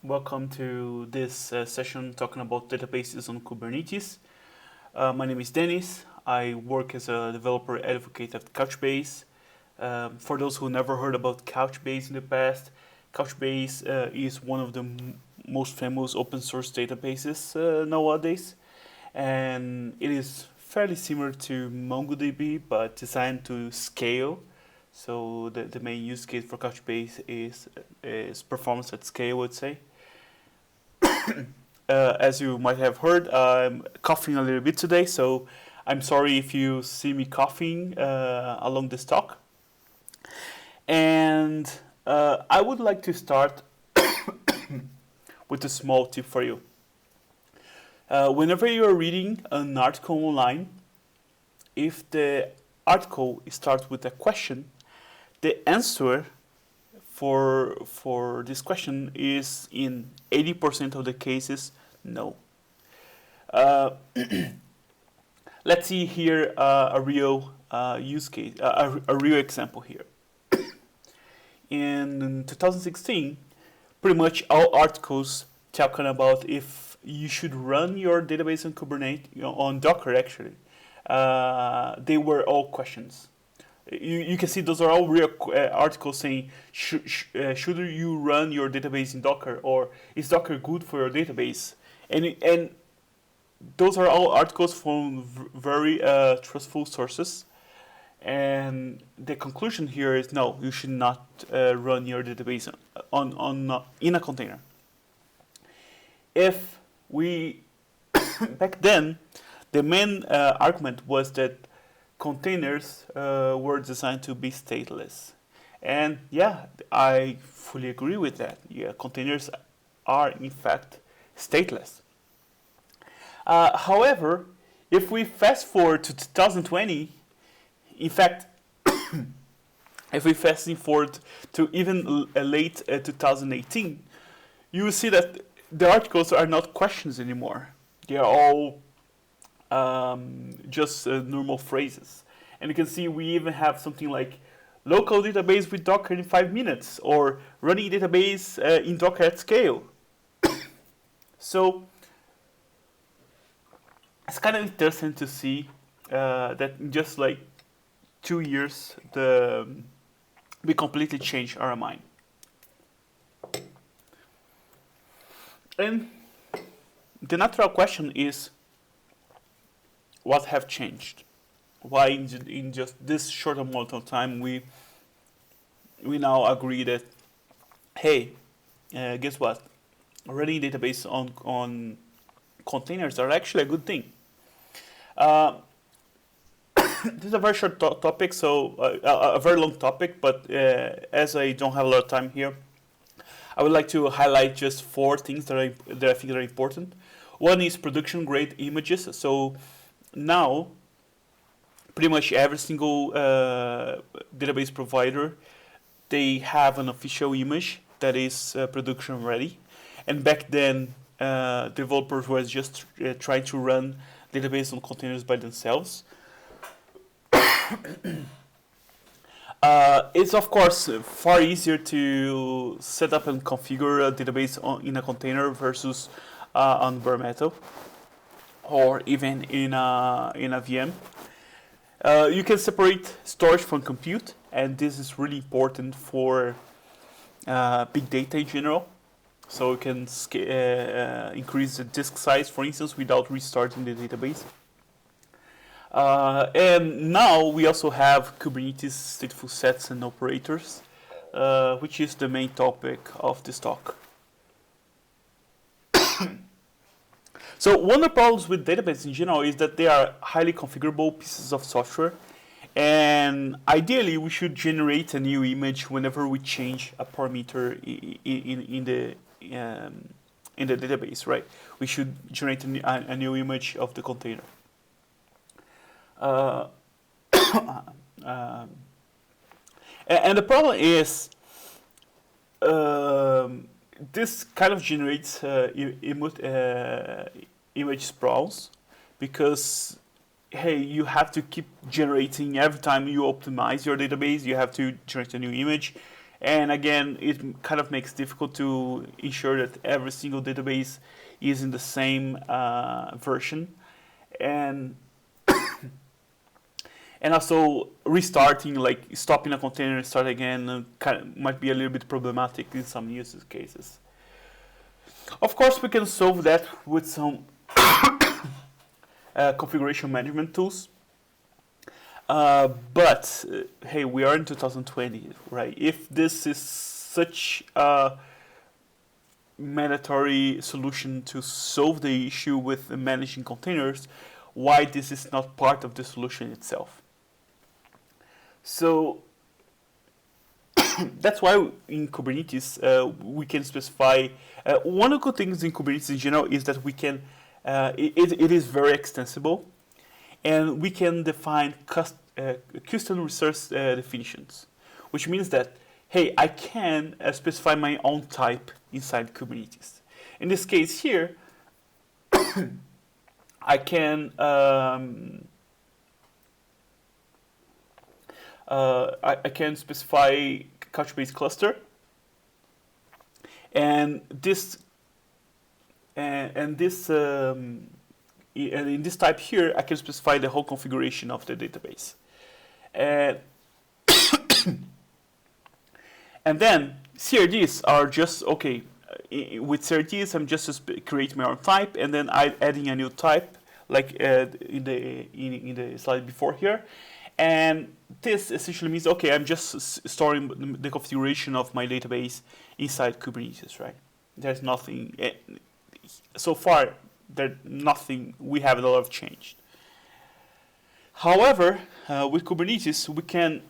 Welcome to this session talking about databases on Kubernetes. My name is Denis. I work as a developer advocate at Couchbase. For those who never heard about Couchbase in the past, Couchbase is one of the most famous open source databases nowadays. And it is fairly similar to MongoDB, but designed to scale. So the main use case for Couchbase is performance at scale, I would say. As you might have heard, I'm coughing a little bit today, so I'm sorry if you see me coughing along this talk. And I would like to start with a small tip for you. Whenever you are reading an article online, if the article starts with a question, the answer for this question is in 80% of the cases no. Let's see here a real use case, a real example here. In 2016, pretty much all articles talking about if you should run your database on Kubernetes, on Docker actually, they were all questions. You can see those are all real articles saying, should you run your database in Docker, or is Docker good for your database? And those are all articles from very trustful sources. And the conclusion here is no, you should not run your database in a container. If we back then, the main argument was that containers were designed to be stateless. And yeah, I fully agree with that. Yeah, containers are in fact stateless. However, if we fast forward to 2020, in fact, if we fast forward to even late 2018, you will see that the articles are not questions anymore. They are all just normal phrases. And you can see we even have something like local database with Docker in 5 minutes, or running database in Docker at scale. So it's kind of interesting to see that in just like 2 years, we completely changed our mind. And the natural question is, what have changed? Why in just this short amount of time we now agree that, hey, guess what? Running database on containers are actually a good thing. This is a very short topic, so a very long topic, but as I don't have a lot of time here, I would like to highlight just 4 things that I think are important. One is production grade images. So now, pretty much every single database provider, they have an official image that is production ready. And back then, developers were just trying to run database on containers by themselves. It's of course far easier to set up and configure a database in a container versus on bare metal, or even in a VM. You can separate storage from compute, and this is really important for big data in general. So you can increase the disk size, for instance, without restarting the database. And now we also have Kubernetes stateful sets and operators, which is the main topic of this talk. So one of the problems with databases in general is that they are highly configurable pieces of software, and ideally we should generate a new image whenever we change a parameter in the database, right? We should generate a new image of the container. And the problem is this kind of generates image sprawls, because hey, you have to keep generating every time you optimize your database. You have to generate a new image, And again, it kind of makes it difficult to ensure that every single database is in the same version. And and also restarting, like stopping a container and start again, might be a little bit problematic in some use cases. Of course, we can solve that with some configuration management tools. But hey, we are in 2020, right? If this is such a mandatory solution to solve the issue with managing containers, why this is not part of the solution itself? So that's why in Kubernetes we can specify. One of the good things in Kubernetes in general is that we can. It is very extensible, and we can define custom resource definitions, which means that hey, I can specify my own type inside Kubernetes. In this case here, I can. I can specify Couchbase cluster, and this and in this type here, I can specify the whole configuration of the database, and and then CRDs are just okay. With CRDs, I'm just create my own type, and then I adding a new type, like in the slide before here. And this essentially means, okay, I'm just storing the configuration of my database inside Kubernetes, right? There's nothing, so far, nothing we haven't a lot of changed. However, with Kubernetes, we can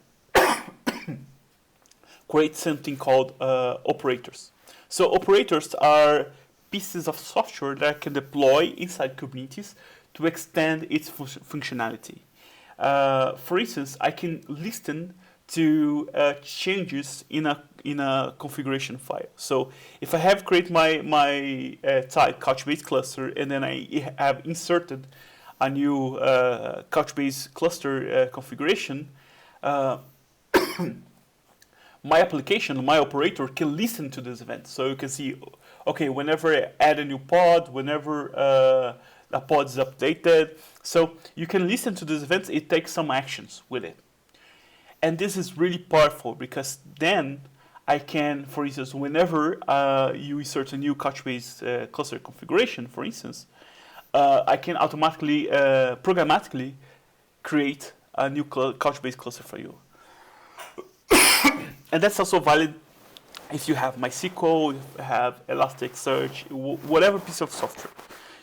create something called operators. So operators are pieces of software that I can deploy inside Kubernetes to extend its functionality. For instance, I can listen to changes in a configuration file. So if I have created my type Couchbase cluster, and then I have inserted a new Couchbase cluster configuration, my application, my operator can listen to this event. So you can see, okay, whenever I add a new pod, whenever a pod is updated. So you can listen to these events, it takes some actions with it. And this is really powerful because then I can, for instance, whenever you insert a new Couchbase cluster configuration, for instance, I can automatically, programmatically create a new Couchbase cluster for you. And that's also valid if you have MySQL, if you have Elasticsearch, whatever piece of software.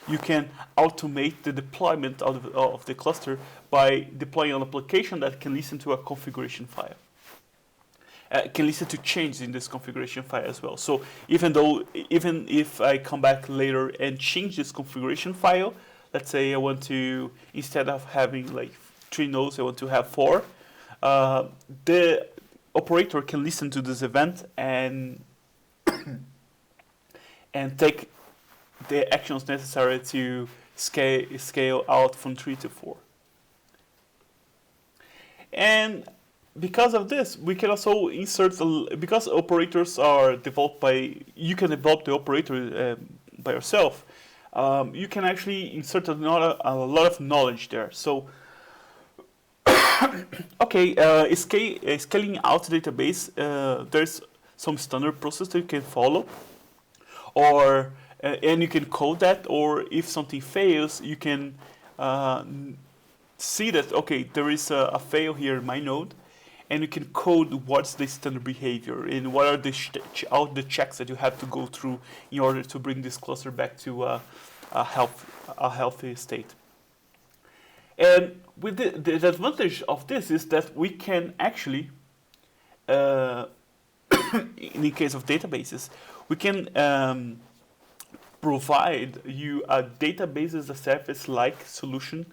You can automate the deployment of the cluster by deploying an application that can listen to a configuration file. Can listen to changes in this configuration file as well. So even if I come back later and change this configuration file, let's say I want to, instead of having like 3 nodes, I want to have 4, the operator can listen to this event and take the actions necessary to scale out from 3 to 4. And because of this, we can also insert, because operators are developed by, you can develop the operator by yourself, you can actually insert a lot of knowledge there. So, okay, scaling out the database, there's some standard process that you can follow, or and you can code that, or if something fails, you can see that, okay, there is a fail here in my node, and you can code what's the standard behavior and what are the checks that you have to go through in order to bring this cluster back to a healthy state. And with the advantage of this is that we can actually, in the case of databases, we can provide you a database as a service-like solution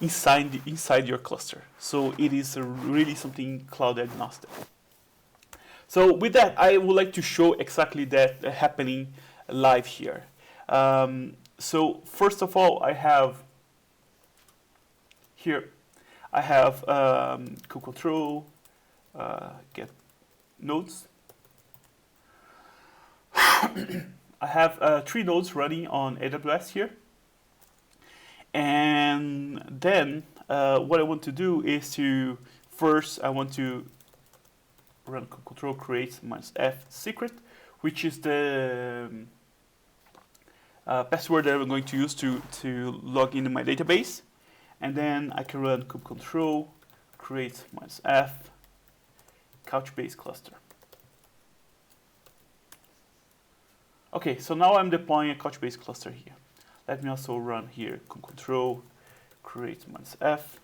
inside your cluster. So it is really something cloud agnostic. So with that, I would like to show exactly that happening live here. So first of all, I have here, I have control, get nodes, I have 3 nodes running on AWS here. And then what I want to do is to, first I want to run control create -f secret, which is the password that I'm going to use to log into my database. And then I can run kube control create -f Couchbase cluster. Okay, so now I'm deploying a Couchbase cluster here. Let me also run here kube control create -f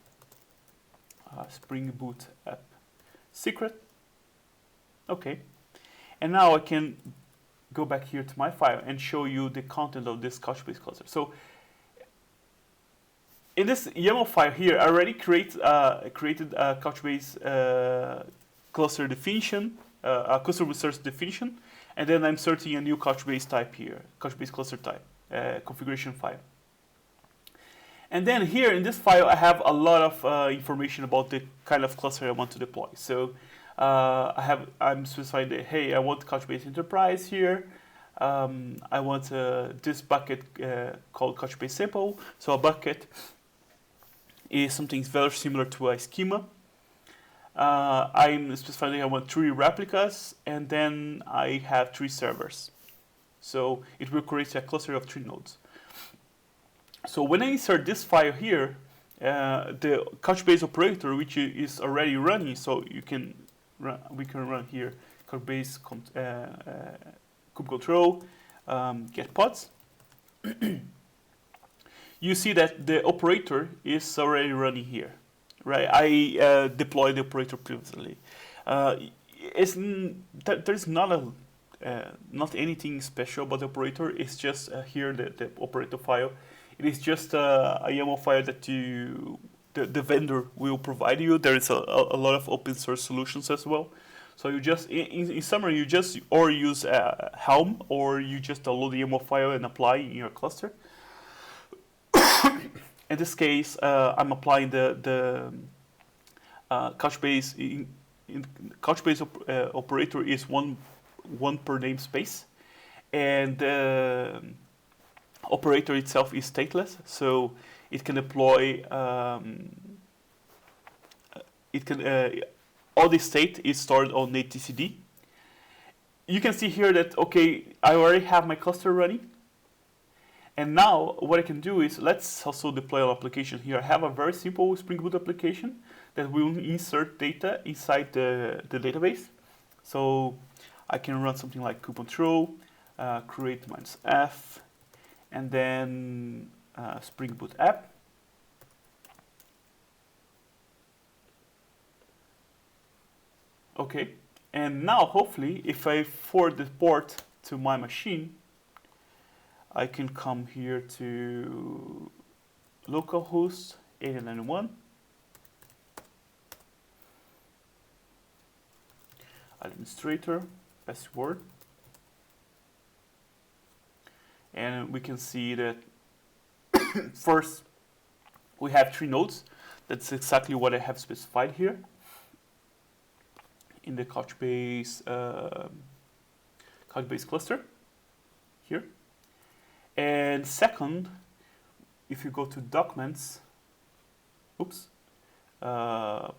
Spring Boot app secret. Okay, and now I can go back here to my file and show you the content of this Couchbase cluster. So in this YAML file here, I already created a Couchbase cluster definition, a custom resource definition, and then I'm inserting a new Couchbase type here, Couchbase cluster type, configuration file. And then here in this file, I have a lot of information about the kind of cluster I want to deploy. So I'm specifying that, hey, I want Couchbase Enterprise here. I want this bucket called Couchbase Simple. So a bucket is something very similar to a schema. I'm specifying I want 3 replicas, and then I have 3 servers. So it will create a cluster of 3 nodes. So when I insert this file here, the Couchbase operator, which is already running, so we can run here Couchbase kube control get pods. You see that the operator is already running here, right? I deployed the operator previously. There's not anything special about the operator. It's just here the operator file. It is just a YAML file that the vendor will provide you. There is a lot of open source solutions as well. So you just, in summary, you just or use Helm, or you just download the YAML file and apply in your cluster. In this case, I'm applying the Couchbase. Couchbase operator is one per namespace, and the operator itself is stateless, so it can deploy. All the state is stored on etcd. You can see here that, okay, I already have my cluster running. And now what I can do is, let's also deploy an application here. I have a very simple Spring Boot application that will insert data inside the database. So I can run something like kube control, create -f, and then Spring Boot app. Okay, and now hopefully if I forward the port to my machine, I can come here to localhost 8091, administrator, password, and we can see that first we have 3 nodes. That's exactly what I have specified here in the Couchbase cluster here. And second, if you go to documents,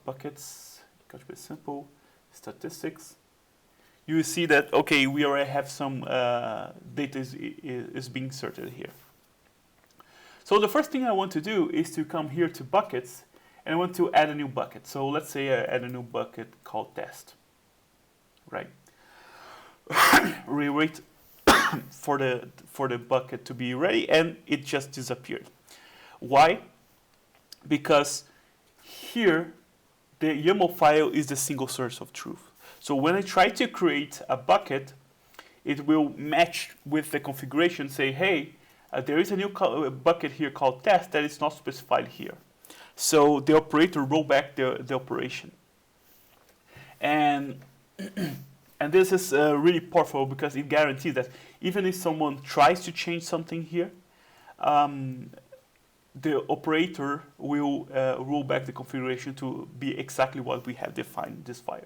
buckets, Couchbase simple, statistics, you will see that, okay, we already have some data is being inserted here. So the first thing I want to do is to come here to buckets, and I want to add a new bucket. So let's say I add a new bucket called test, right? We wait for the bucket to be ready, and it just disappeared. Why? Because here the YAML file is the single source of truth. So when I try to create a bucket, it will match with the configuration, say, hey, there is a new bucket here called test that is not specified here. So the operator roll back the operation. And and this is really powerful because it guarantees that even if someone tries to change something here, the operator will roll back the configuration to be exactly what we have defined in this file.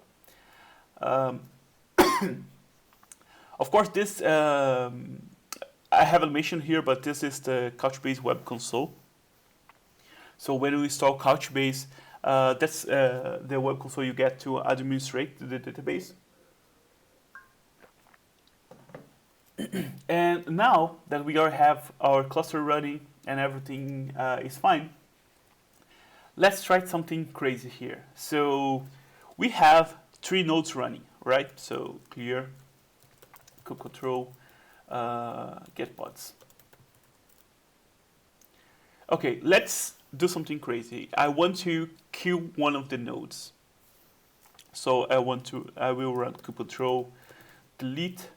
Of course, this I haven't mentioned here, but this is the Couchbase web console. So when we install Couchbase, that's the web console you get to administrate the database. And now that we have our cluster running and everything is fine, let's try something crazy here. So we have 3 nodes running, right? So clear, control, get pods. Okay, let's do something crazy. I want to kill one of the nodes. So I will run control delete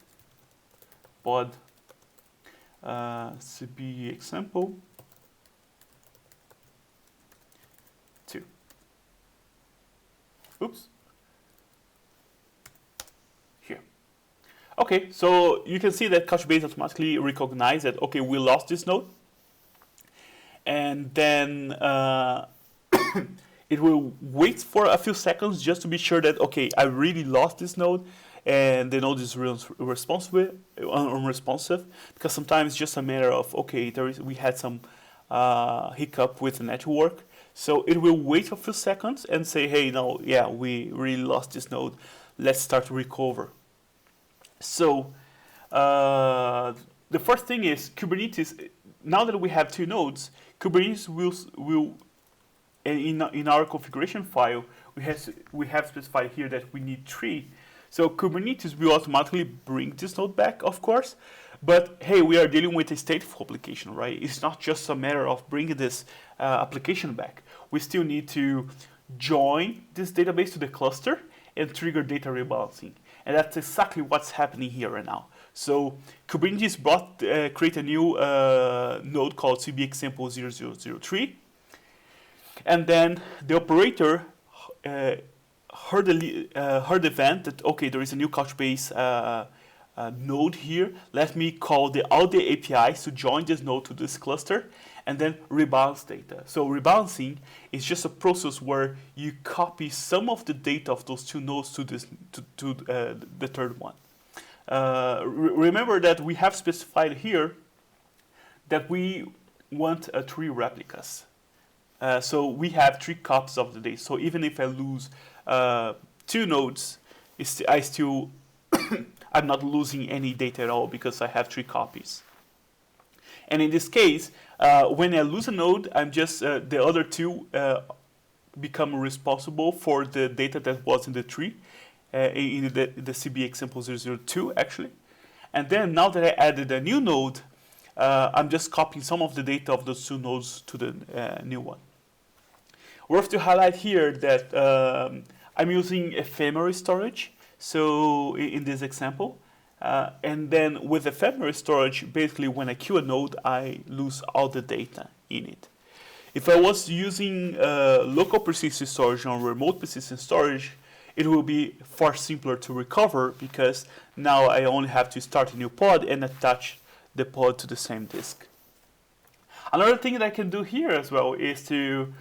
pod cp example 2. Oops. Here. Okay, so you can see that Couchbase automatically recognized that, okay, we lost this node. And then it will wait for a few seconds just to be sure that, okay, I really lost this node and the node is unresponsive, because sometimes it's just a matter of, okay, we had some hiccup with the network. So it will wait a few seconds and say, hey, no, yeah, we really lost this node. Let's start to recover. So the first thing is Kubernetes. Now that we have 2 nodes, Kubernetes will in our configuration file, we have specified here that we need 3. So Kubernetes will automatically bring this node back, of course. But hey, we are dealing with a stateful application, right? It's not just a matter of bringing this application back. We still need to join this database to the cluster and trigger data rebalancing. And that's exactly what's happening here right now. So Kubernetes create a new node called cbexample0003. And then the operator heard the event that, okay, there is a new Couchbase node here. Let me call all the APIs to join this node to this cluster and then rebalance data. So rebalancing is just a process where you copy some of the data of those 2 nodes to the third one. Remember that we have specified here that we want 3 replicas. So we have 3 copies of the data. So even if I lose 2 nodes, I'm not losing any data at all because I have 3 copies. And in this case, when I lose a node, I'm just the other 2 become responsible for the data that was in the tree, in the CB example 002 actually. And then now that I added a new node, I'm just copying some of the data of those 2 nodes to the new one. Worth to highlight here that I'm using ephemeral storage. So in this example, and then with ephemeral storage, basically when I queue a node, I lose all the data in it. If I was using local persistent storage or remote persistent storage, it will be far simpler to recover because now I only have to start a new pod and attach the pod to the same disk. Another thing that I can do here as well is to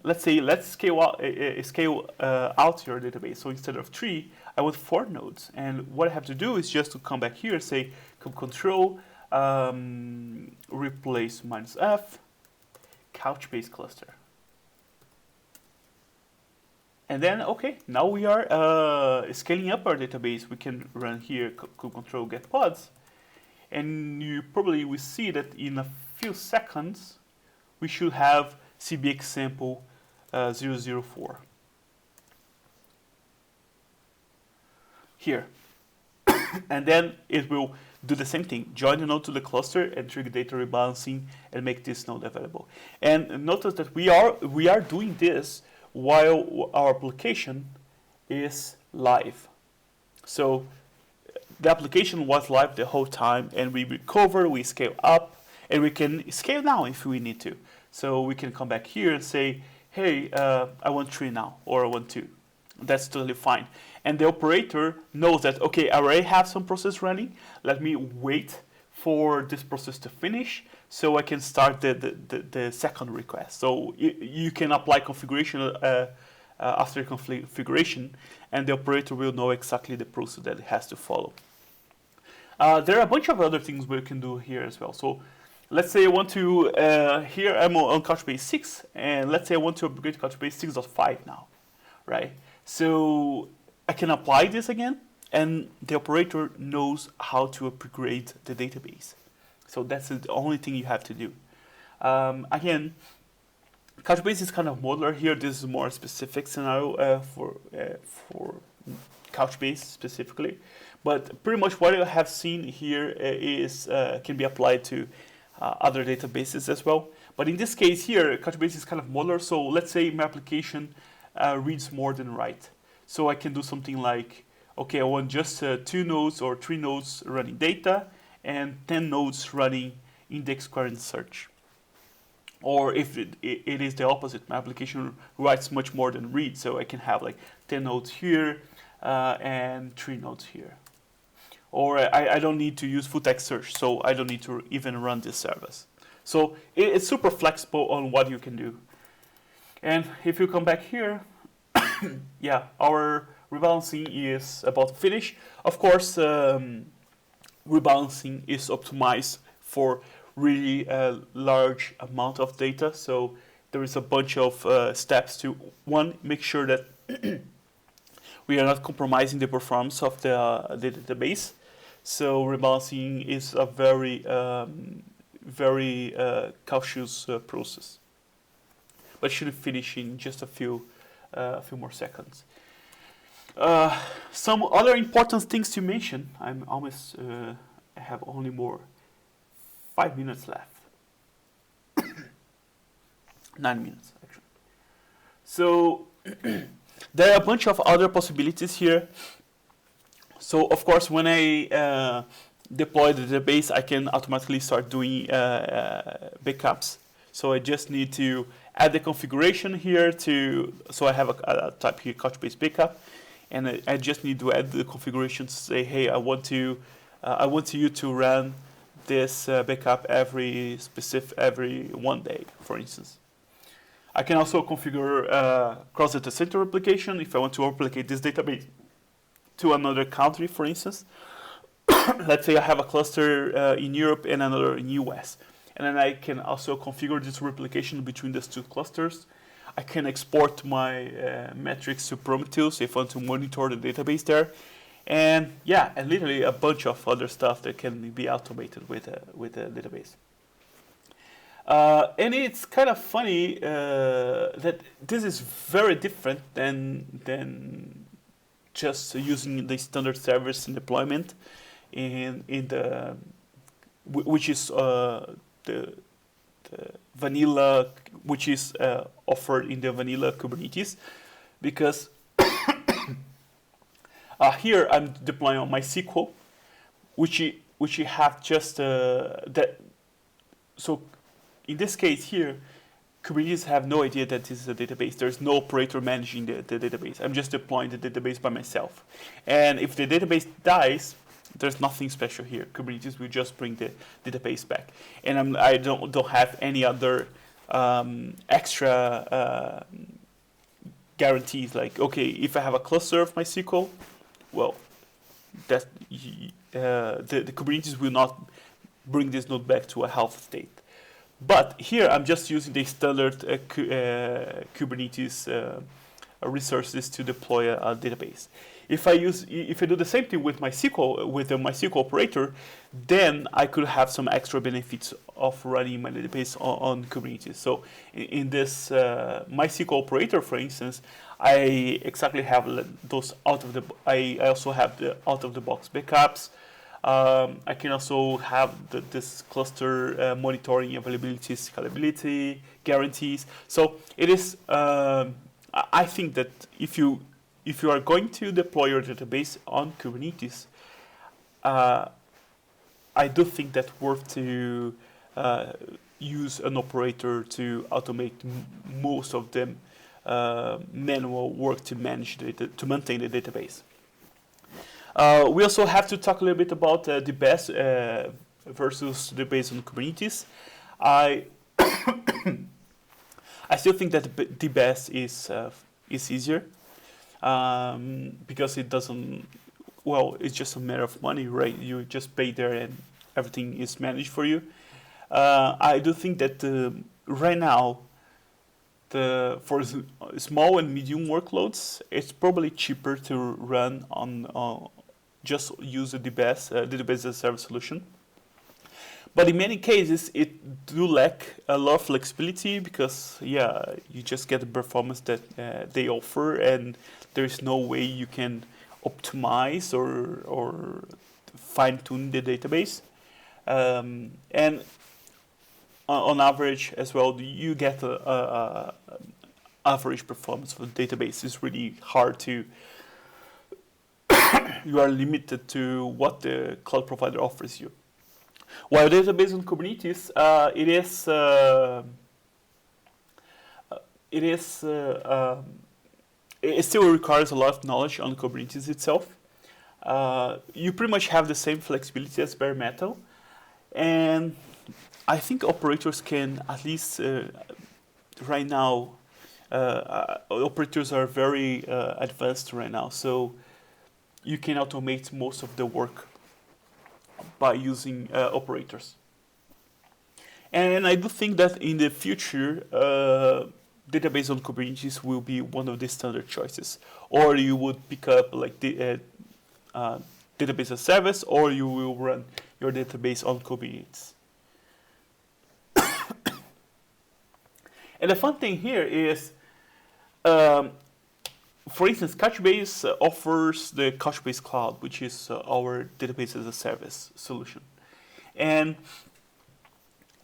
let's scale out your database. So instead of 3, I want 4 nodes. And what I have to do is just to come back here and say control replace -f Couchbase cluster. And then, okay, now we are scaling up our database. We can run here control get pods. And you probably will see that in a few seconds, we should have CB example 004 here. And then it will do the same thing, join the node to the cluster and trigger data rebalancing and make this node available. And notice that we are doing this while our application is live. So the application was live the whole time, and we recover, we scale up, and we can scale down if we need to. So we can come back here and say, hey, I want 3 now, or I want 2. That's totally fine. And the operator knows that, okay, I already have some process running. Let me wait for this process to finish so I can start the second request. So you can apply configuration after configuration, and the operator will know exactly the process that it has to follow. There are a bunch of other things we can do here as well. So let's say I want to, here I'm on Couchbase 6, and let's say I want to upgrade to Couchbase 6.5 now, right? So I can apply this again, and the operator knows how to upgrade the database. So that's the only thing you have to do. Again, Couchbase is kind of modular here. This is a more specific scenario for Couchbase specifically. But pretty much what I have seen here is can be applied to other databases as well. But in this case here, Couchbase is kind of modular. So let's say my application reads more than write. So I can do something like, okay, I want just 2 nodes or 3 nodes running data and 10 nodes running index query search. Or if it is the opposite, my application writes much more than reads, so I can have like 10 nodes here and 3 nodes here. Or I don't need to use full text search, so I don't need to even run this service. So it's super flexible on what you can do. And if you come back here, yeah, our rebalancing is about to finish. Of course, rebalancing is optimized for really large amount of data. So there is a bunch of steps to, one, make sure that we are not compromising the performance of the database. So rebalancing is a very, very cautious process. But should finish in just a few more seconds. Some other important things to mention. I'm almost, I have only more 5 minutes left. 9 minutes, actually. So there are a bunch of other possibilities here. So of course, when I deploy the database, I can automatically start doing backups. So I just need to add the configuration here so I have a type here, Couchbase backup, and I just need to add the configuration to say, hey, I want you to run this backup every 1 day, for instance. I can also configure cross-data center replication if I want to replicate this database to another country, for instance. Let's say I have a cluster in Europe and another in US. And then I can also configure this replication between these 2 clusters. I can export my metrics to Prometheus if I want to monitor the database there. And yeah, and literally a bunch of other stuff that can be automated with a database. And it's kind of funny that this is very different than just using the standard service in deployment which is the vanilla, which is offered in the vanilla Kubernetes, because here I'm deploying on MySQL, which you have just that. So in this case here, Kubernetes have no idea that this is a database. There's no operator managing the database. I'm just deploying the database by myself. And if the database dies, there's nothing special here. Kubernetes will just bring the database back. And I don't have any other extra guarantees. Like, okay, if I have a cluster of MySQL, well, the Kubernetes will not bring this node back to a health state. But here I'm just using the standard Kubernetes resources to deploy a database. If I do the same thing with MySQL, with the MySQL operator, then I could have some extra benefits of running my database on Kubernetes. So in this MySQL operator, for instance, I exactly have those I also have the out-of-the-box backups. I can also have this cluster monitoring, availability, scalability, guarantees. So it is. I think that if you are going to deploy your database on Kubernetes, I do think that's worth to use an operator to automate most of them manual work to manage to maintain the database. We also have to talk a little bit about the best versus the base on Kubernetes. I still think that the best is easier because it doesn't. well, it's just a matter of money, right? You just pay there and everything is managed for you. I do think that right now, for small and medium workloads, it's probably cheaper to run on just use a database as a service solution. But in many cases, it do lack a lot of flexibility because, yeah, you just get the performance that they offer, and there's no way you can optimize or fine tune the database. And on average as well, you get a average performance for the database. It's really hard to. You are limited to what the cloud provider offers you. While database on Kubernetes, it still requires a lot of knowledge on Kubernetes itself. You pretty much have the same flexibility as bare metal, and I think operators can at least right now. Operators are very advanced right now, so you can automate most of the work by using operators. And I do think that in the future, database on Kubernetes will be one of the standard choices. Or you would pick up like the database as service, or you will run your database on Kubernetes. And the fun thing here is, for instance, Couchbase offers the Couchbase Cloud, which is our database as a service solution. And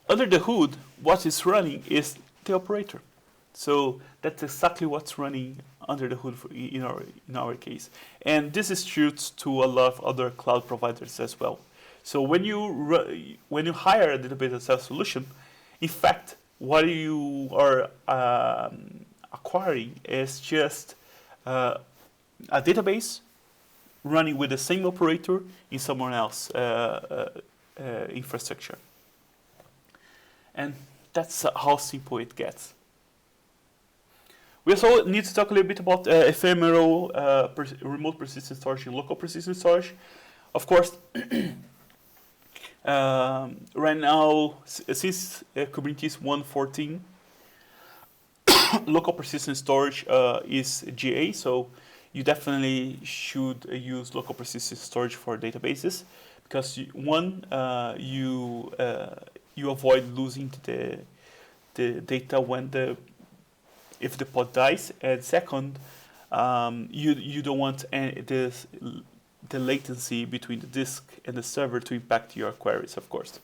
under the hood, what is running is the operator. So that's exactly what's running under the hood in our case. And this is true to a lot of other cloud providers as well. So when you hire a database as a service solution, in fact, what you are acquiring is just a database running with the same operator in someone else's infrastructure. And that's how simple it gets. We also need to talk a little bit about ephemeral remote persistent storage and local persistent storage. Of course, right now, since Kubernetes 1.14, local persistent storage is GA, so you definitely should use local persistent storage for databases, because you avoid losing the data if the pod dies, and second, you don't want the latency between the disk and the server to impact your queries, of course.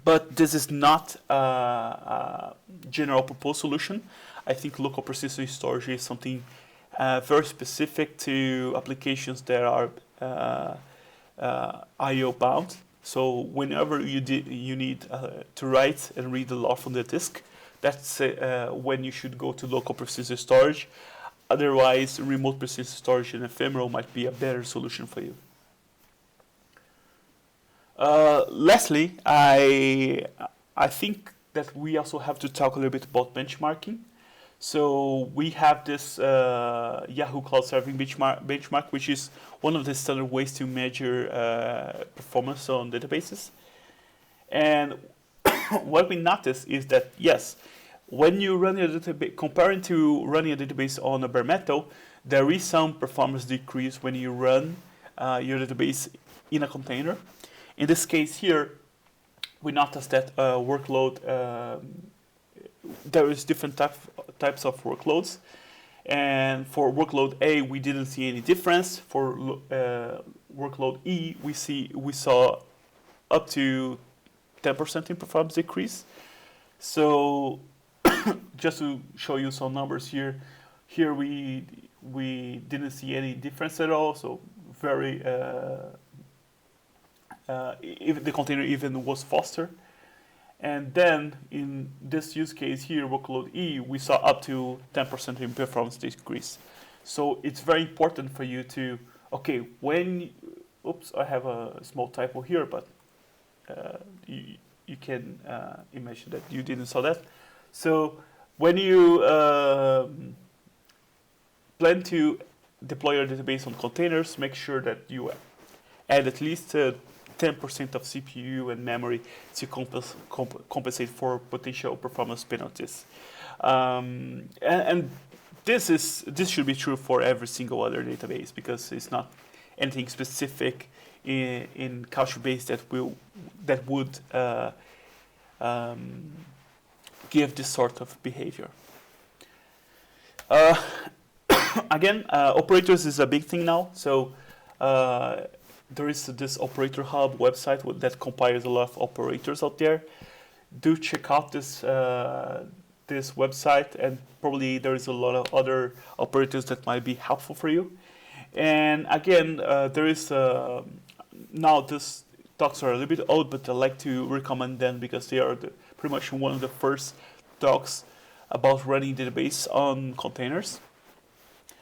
But this is not a general proposed solution. I think local persistent storage is something very specific to applications that are I/O bound. So whenever you need to write and read a lot from the disk, that's when you should go to local persistent storage. Otherwise, remote persistent storage and ephemeral might be a better solution for you. Lastly, I think that we also have to talk a little bit about benchmarking. So we have this Yahoo Cloud Serving benchmark, which is one of the standard ways to measure performance on databases. And what we notice is that, yes, when you run a database, comparing to running a database on a bare metal, there is some performance decrease when you run your database in a container. In this case here, we notice that workload, there is different types of workloads. And for workload A, we didn't see any difference. For workload E, we saw up to 10% in performance decrease. So just to show you some numbers here we didn't see any difference at all. So very if the container even was faster. And then in this use case here, workload E, we saw up to 10% in performance decrease. So it's very important for you to, okay, oops, I have a small typo here, but you can imagine that you didn't saw that. So when you plan to deploy your database on containers, make sure that you add at least 10% of CPU and memory to compensate for potential performance penalties. And this should be true for every single other database, because it's not anything specific in Couchbase that would give this sort of behavior. Again, operators is a big thing now. So there is this operator hub website that compiles a lot of operators out there. Do check out this this website, and probably there is a lot of other operators that might be helpful for you. And again, there is now these talks are a little bit old, but I like to recommend them because they are pretty much one of the first talks about running database on containers,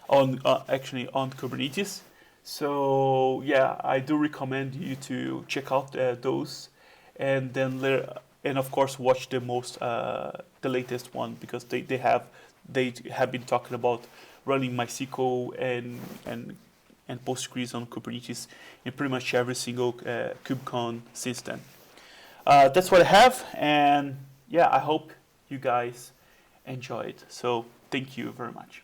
on actually on Kubernetes. So yeah, I do recommend you to check out those, and then and of course watch the the latest one, because they have been talking about running MySQL and Postgres on Kubernetes in pretty much every single KubeCon since then. That's what I have, and yeah, I hope you guys enjoyed. So thank you very much.